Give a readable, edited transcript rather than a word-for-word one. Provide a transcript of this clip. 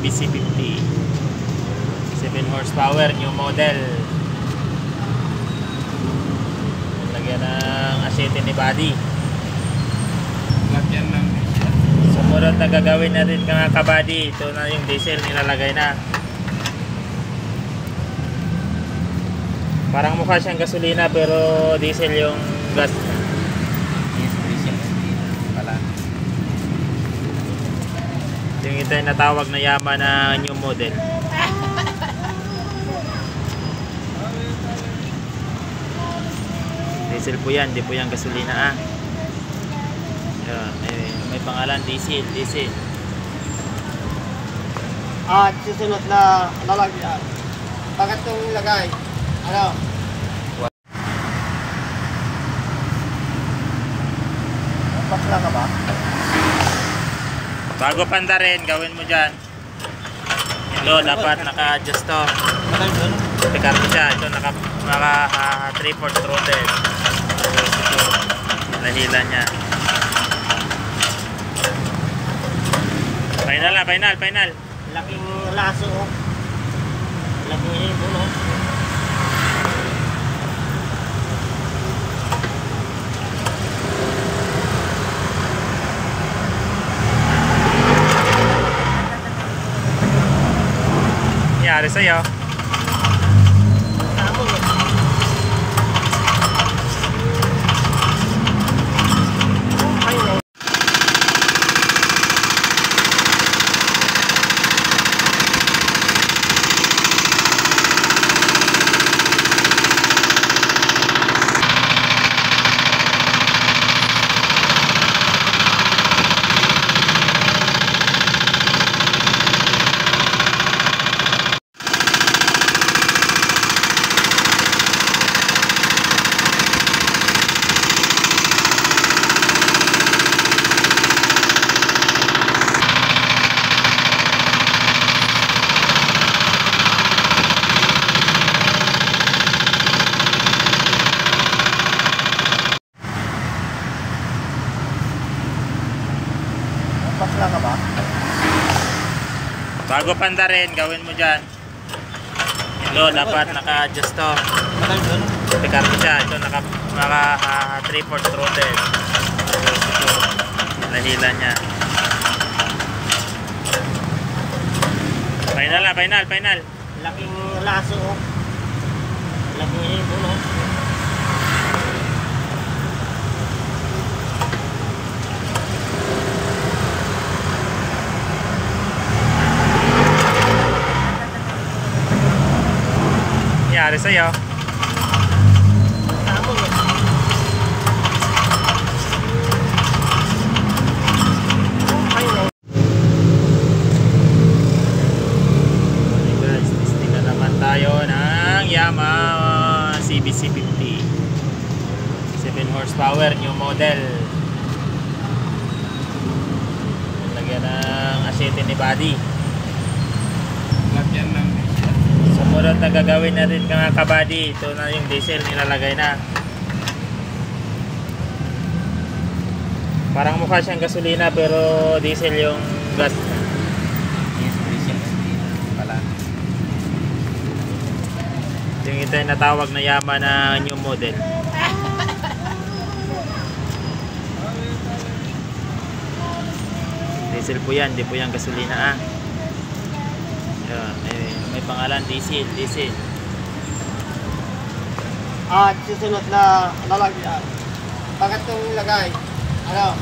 CBC50 7 horsepower, new model. Lagyan ng asetin ni body. Lagyan ng diesel. Sumunod na gagawin natin mga kabady, ito na yung diesel nilalagay na. Parang mukha siyang gasolina pero diesel yung gas. Diesel pala. Yung ito yung natawag na Yamaha na new model. Diesel po yan, di po yan gasolina Yan, may pangalan diesel. At susunod na lalagyan. Bakit itong ilagay? Ano? Bakla ka ba? Bago panda rin, gawin mo dyan. Ito, dapat naka-adjust to. Picar mo siya. Ito, naka 3/4 throttle. Ito, nahila niya. Final. Laking laso. Laking ibon. Nangyari sa'yo. Bakla ka ba? Bago panda rin, gawin mo dyan. Ito, dapat naka-adjust to. Picar mo siya. Ito, naka 3/4 throttle. Ito, nahila niya. Final. Laking laso. Laking ibon. Nangyari sa'yo. Guys, testing na naman tayo ng Yamaha CBC50 7 horsepower, new model. Lagyan ng asetin ni body. Lagyan ng diesel. Sumunod na gagawin natin mga kabady, ito na yung diesel nilalagay na. Parang mukha siyang gasolina pero diesel yung gas. Diesel pala. Yung ito yung natawag na Yamaha na new model. Diesel po yan, di po yan gasolina Yan, may pangalan diesel. At susunod na lalagyan. Bakit itong ilagay? Ano?